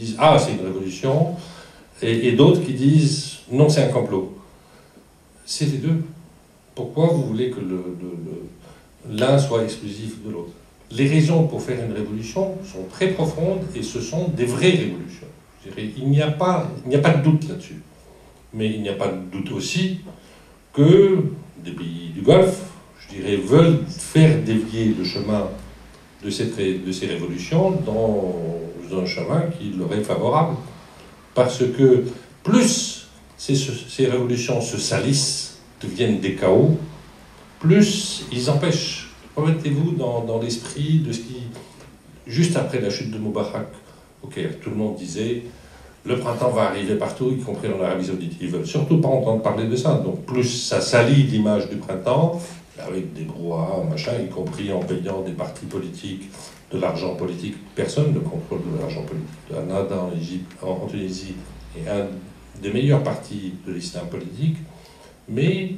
disent « Ah, c'est une révolution », et d'autres qui disent « Non, c'est un complot ». C'est les deux. Pourquoi vous voulez que l'un soit exclusif de l'autre? Les raisons pour faire une révolution sont très profondes et ce sont des vraies révolutions. Je dirais, il n'y a pas de doute là-dessus. Mais il n'y a pas de doute aussi que des pays du Golfe, je dirais, veulent faire dévier le chemin de ces révolutions dans un chemin qui leur est favorable. Parce que plus ces révolutions se salissent, deviennent des chaos, plus ils empêchent. Remettez-vous dans l'esprit de ce qui, juste après la chute de Moubarak, tout le monde disait le printemps va arriver partout, y compris en Arabie Saoudite. Ils ne veulent surtout pas entendre parler de ça. Donc plus ça salit l'image du printemps, avec des brouhahas, machin, y compris en payant des partis politiques, de l'argent politique. Personne ne contrôle de l'argent politique. Nada en Égypte, en Tunisie, est un des meilleurs partis de l'islam politique, mais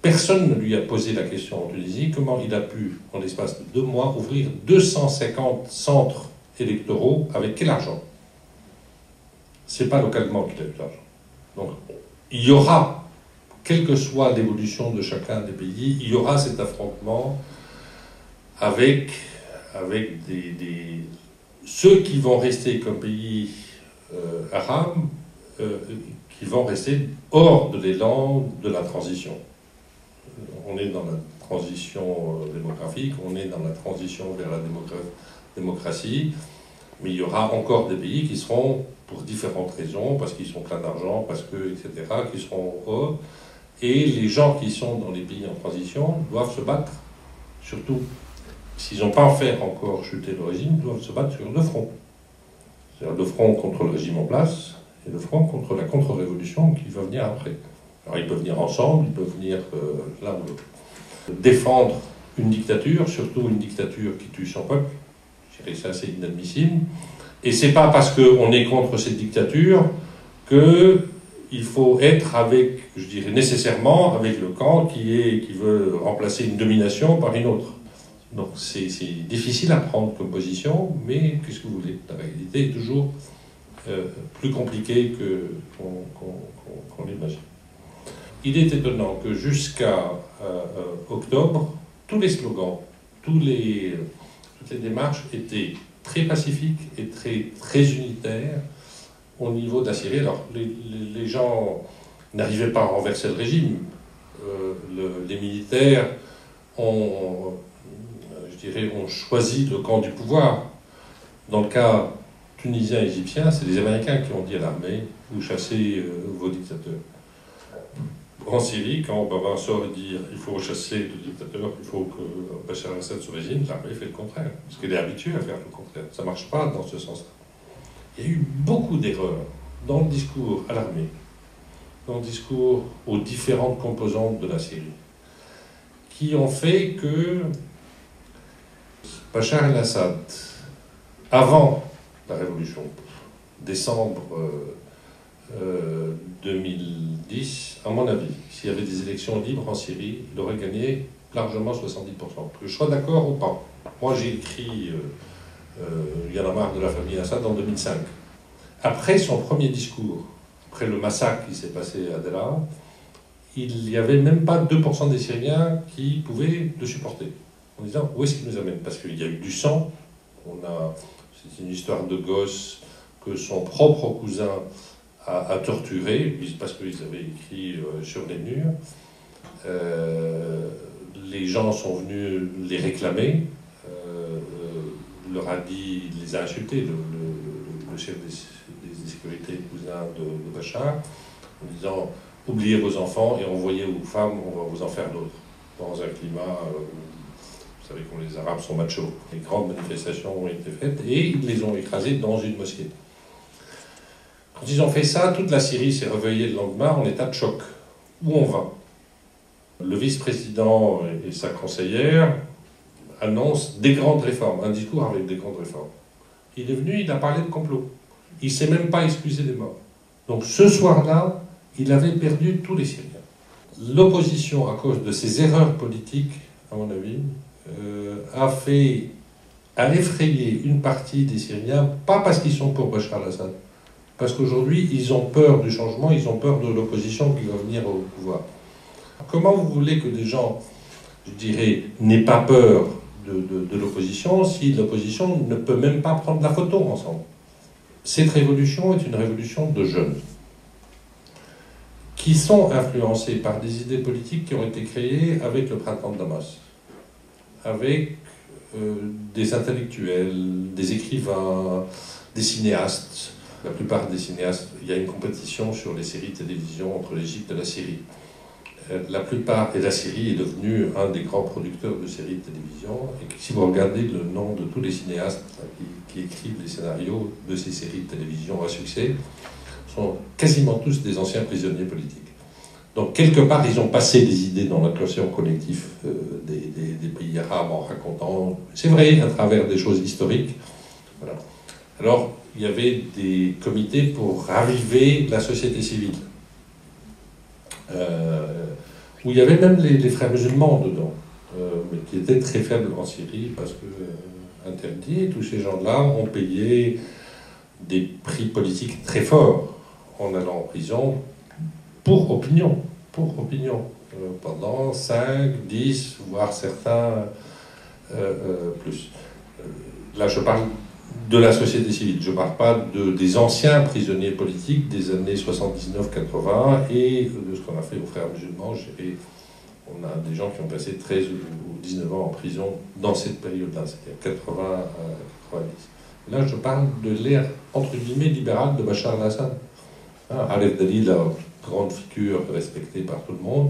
personne ne lui a posé la question en Tunisie comment il a pu, en l'espace de 2 mois, ouvrir 250 centres électoraux avec quel argent? C'est pas localement qu'il a eu l'argent. Donc, il y aura, quelle que soit l'évolution de chacun des pays, il y aura cet affrontement avec ceux qui vont rester comme pays arabes, qui vont rester hors de l'élan de la transition. On est dans la transition démographique, on est dans la transition vers la démocratie, mais il y aura encore des pays qui seront, pour différentes raisons, parce qu'ils sont pleins d'argent, parce que, etc., qui seront hors. Et les gens qui sont dans les pays en transition doivent se battre, surtout s'ils n'ont pas fait encore chuter le régime, doivent se battre sur 2 fronts. C'est-à-dire le front contre le régime en place et le front contre la contre-révolution qui va venir après. Alors ils peuvent venir ensemble, ils peuvent venir l'un ou l'autre. Défendre une dictature, surtout une dictature qui tue son peuple, je dirais que ça c'est inadmissible. Et c'est pas parce qu'on est contre cette dictature qu'il faut être avec, je dirais nécessairement, avec le camp qui veut remplacer une domination par une autre. Donc c'est difficile à prendre comme position, mais qu'est-ce que vous voulez? La réalité est toujours plus compliquée qu'on l'imagine. Il est étonnant que jusqu'à octobre, tous les slogans, toutes les démarches étaient très pacifiques et très unitaires au niveau de la Syrie. Alors les gens n'arrivaient pas à renverser le régime. Les militaires ont choisi le camp du pouvoir. Dans le cas tunisien et égyptien, c'est les Américains qui ont dit à l'armée « vous chassez vos dictateurs ». En Syrie, quand Obama sort et dit « il faut chasser le dictateur, il faut que Bachar al-Assad se résigne », l'armée fait le contraire, parce qu'elle est habituée à faire le contraire. Ça ne marche pas dans ce sens-là. Il y a eu beaucoup d'erreurs dans le discours à l'armée, dans le discours aux différentes composantes de la Syrie, qui ont fait que Bachar el-Assad, avant la révolution, décembre 2010, à mon avis, s'il y avait des élections libres en Syrie, il aurait gagné largement 70%. Que je sois d'accord ou pas. Moi, j'ai écrit « Y en a marre de la famille Assad » en 2005. Après son premier discours, après le massacre qui s'est passé à Deraa, il n'y avait même pas 2% des Syriens qui pouvaient le supporter. En disant, où est-ce qu'il nous amène? Parce qu'il y a eu du sang. C'est une histoire de gosse que son propre cousin a torturé, parce qu'ils avaient écrit sur les murs. Les gens sont venus les réclamer. Leur a dit, il les a insultés, le chef des sécurités cousin de Bachar, en disant, oubliez vos enfants et envoyez vos femmes, on va vous en faire d'autres. Dans un climat vous savez que les Arabes sont machos. Les grandes manifestations ont été faites et ils les ont écrasés dans une mosquée. Quand ils ont fait ça, toute la Syrie s'est réveillée le lendemain en état de choc. Où on va? Le vice-président et sa conseillère annoncent des grandes réformes, un discours avec des grandes réformes. Il est venu, il a parlé de complot. Il ne s'est même pas excusé des morts. Donc ce soir-là, il avait perdu tous les Syriens. L'opposition, à cause de ses erreurs politiques, à mon avis, a fait à effrayer une partie des Syriens, pas parce qu'ils sont pour Bachar al-Assad, parce qu'aujourd'hui, ils ont peur du changement, ils ont peur de l'opposition qui va venir au pouvoir. Comment vous voulez que des gens, je dirais, n'aient pas peur de l'opposition si l'opposition ne peut même pas prendre la photo ensemble? Cette révolution est une révolution de jeunes qui sont influencés par des idées politiques qui ont été créées avec le printemps de Damas, avec des intellectuels, des écrivains, des cinéastes. La plupart des cinéastes, il y a une compétition sur les séries de télévision entre l'Égypte et la Syrie. Et la Syrie est devenue un des grands producteurs de séries de télévision. Et si vous regardez le nom de tous les cinéastes qui écrivent les scénarios de ces séries de télévision à succès, sont quasiment tous des anciens prisonniers politiques. Donc, quelque part, ils ont passé des idées dans l'inconscient collectif des pays arabes en racontant, c'est vrai, à travers des choses historiques. Voilà. Alors, il y avait des comités pour raviver la société civile. Où il y avait même les frères musulmans dedans, mais qui étaient très faibles en Syrie parce que interdits. Tous ces gens-là ont payé des prix politiques très forts en allant en prison pour opinion, pendant 5, 10, voire certains plus. Là, je parle de la société civile, je ne parle pas des anciens prisonniers politiques des années 79-80 et de ce qu'on a fait aux frères musulmans. On a des gens qui ont passé 13 ou 19 ans en prison dans cette période-là, c'est-à-dire 80 à 90. Là, je parle de l'ère, entre guillemets, libérale de Bachar al-Assad. Aref Dalila, grande figure respectée par tout le monde,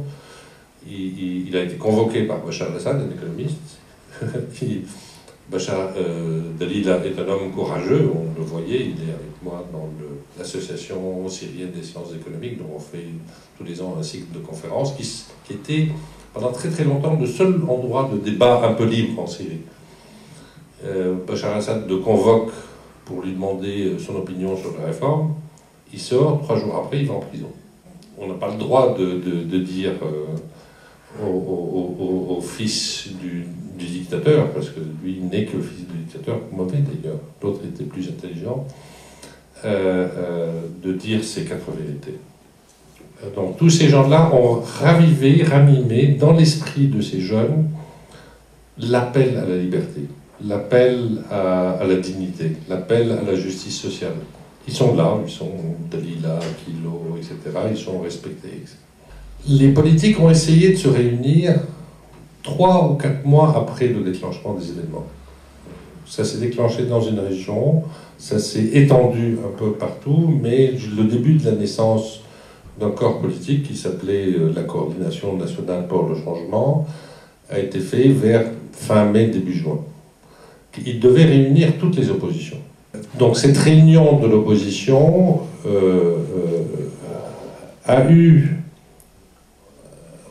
il a été convoqué par Bachar al-Assad, un économiste. Bachar Dalila est un homme courageux, on le voyait, il est avec moi dans l'association syrienne des sciences économiques, dont on fait tous les ans un cycle de conférences, qui était pendant très très longtemps le seul endroit de débat un peu libre en Syrie. Bachar al-Assad le convoque pour lui demander son opinion sur la réforme, il sort, 3 jours après il va en prison. On n'a pas le droit de dire au fils du dictateur, parce que lui n'est que le fils du dictateur, mauvais d'ailleurs, l'autre était plus intelligent, de dire ces 4 vérités. Donc tous ces gens-là ont ranimé dans l'esprit de ces jeunes l'appel à la liberté, l'appel à la dignité, l'appel à la justice sociale. Ils sont là, ils sont Dalila, Kilo, etc., ils sont respectés, etc. Les politiques ont essayé de se réunir 3 ou 4 mois après le déclenchement des événements. Ça s'est déclenché dans une région, ça s'est étendu un peu partout, mais le début de la naissance d'un corps politique qui s'appelait la Coordination nationale pour le changement a été fait vers fin mai, début juin. Il devait réunir toutes les oppositions. Donc cette réunion de l'opposition a eu,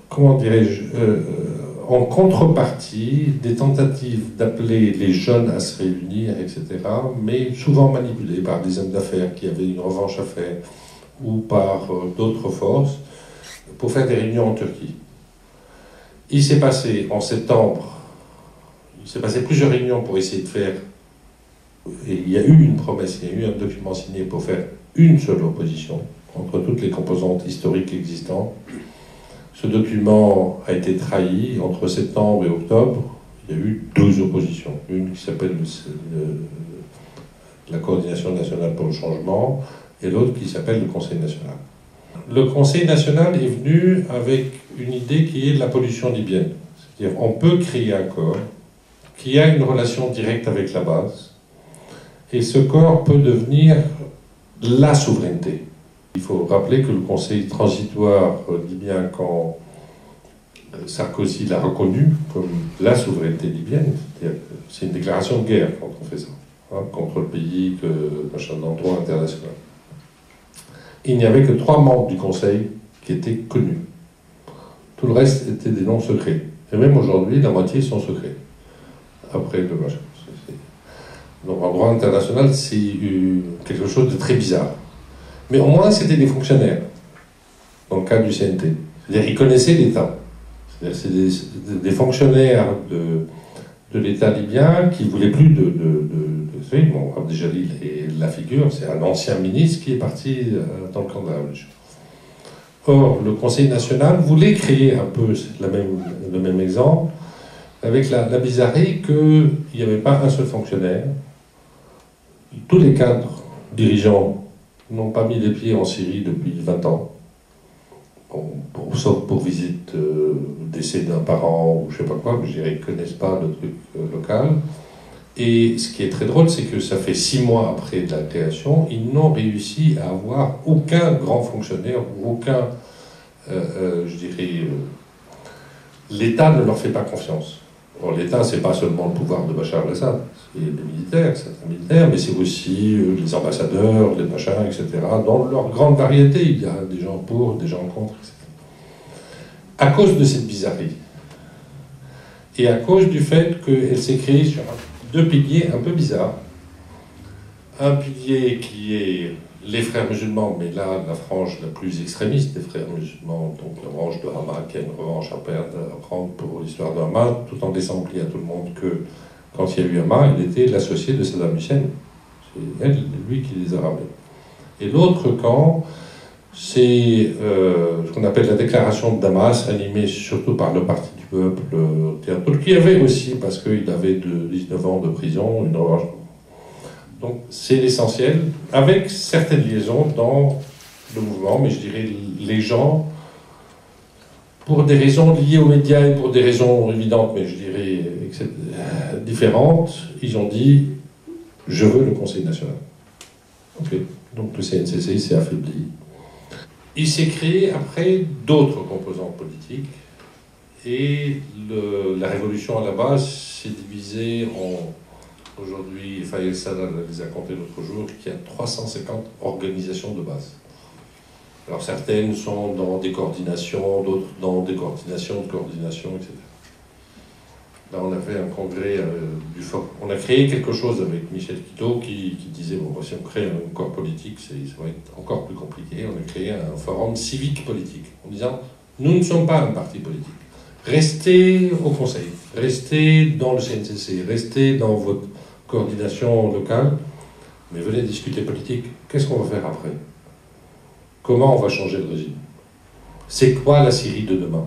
comment dirais-je, en contrepartie des tentatives d'appeler les jeunes à se réunir, etc., mais souvent manipulées par des hommes d'affaires qui avaient une revanche à faire, ou par d'autres forces, pour faire des réunions en Turquie. Il s'est passé en septembre, il s'est passé plusieurs réunions pour essayer de faire, et il y a eu une promesse, il y a eu un document signé pour faire une seule opposition, entre toutes les composantes historiques existantes. Ce document a été trahi entre septembre et octobre. Il y a eu 2 oppositions. Une qui s'appelle la Coordination nationale pour le changement et l'autre qui s'appelle le Conseil national. Le Conseil national est venu avec une idée qui est la pollution libyenne. C'est-à-dire on peut créer un corps qui a une relation directe avec la base et ce corps peut devenir la souveraineté. Il faut rappeler que le Conseil transitoire libyen, quand Sarkozy l'a reconnu comme la souveraineté libyenne, c'est une déclaration de guerre quand on fait ça, contre le pays, machin, dans le droit international. Il n'y avait que 3 membres du Conseil qui étaient connus. Tout le reste était des noms secrets. Et même aujourd'hui, la moitié sont secrets. Après le machin. Donc en droit international, c'est quelque chose de très bizarre. Mais au moins, c'était des fonctionnaires, dans le cas du CNT. C'est-à-dire qu'ils connaissaient l'État. C'est-à-dire c'est des fonctionnaires de l'État libyen qui ne voulait plus bon, Abdejali la figure, c'est un ancien ministre qui est parti dans le camp de la révolution. Or, le Conseil national voulait créer un peu le même exemple, avec la bizarrerie qu'il n'y avait pas un seul fonctionnaire. Tous les cadres dirigeants n'ont pas mis les pieds en Syrie depuis 20 ans, sauf pour visite décès d'un parent ou je ne sais pas quoi, mais je dirais qu'ils ne connaissent pas le truc local. Et ce qui est très drôle, c'est que ça fait 6 mois après la création, ils n'ont réussi à avoir aucun grand fonctionnaire, ou aucun, je dirais, l'État ne leur fait pas confiance. Or, l'État, c'est pas seulement le pouvoir de Bachar el-Assad, c'est les militaires, certains militaires, mais c'est aussi les ambassadeurs, les machins, etc. Dans leur grande variété, il y a des gens pour, des gens contre, etc. À cause de cette bizarrerie, et à cause du fait qu'elle s'est créée sur deux piliers un peu bizarres. Un pilier qui est les frères musulmans, mais là, la frange la plus extrémiste des frères musulmans, donc la branche de Hamas, qui a une revanche à prendre pour l'histoire de Hamas, tout en laissant oublier à tout le monde que quand il y a eu Hamas, il était l'associé de Saddam Hussein. C'est lui qui les a ramenés. Et l'autre camp, c'est ce qu'on appelle la déclaration de Damas, animée surtout par le Parti du Peuple, qui avait aussi, parce qu'il avait 19 ans de prison, une revanche. Donc c'est l'essentiel, avec certaines liaisons dans le mouvement, mais je dirais les gens, pour des raisons liées aux médias et pour des raisons évidentes, mais je dirais différentes, ils ont dit « je veux le Conseil national ». Okay. Donc le CNCC s'est affaibli. Il s'est créé après d'autres composantes politiques et la révolution à la base s'est divisée en, aujourd'hui, Fayez Salah les a comptés l'autre jour, qu'il y a 350 organisations de base. Alors certaines sont dans des coordinations, d'autres dans des coordinations de coordination, etc. Là, on a fait un congrès du FOC. On a créé quelque chose avec Michel Quito qui disait, bon, si on crée un corps politique, ça va être encore plus compliqué. On a créé un forum civique politique, en disant, nous ne sommes pas un parti politique. Restez au Conseil, restez dans le CNCC, restez dans votre coordination locale, mais venez discuter politique. Qu'est-ce qu'on va faire après? Comment on va changer le régime? C'est quoi la Syrie de demain?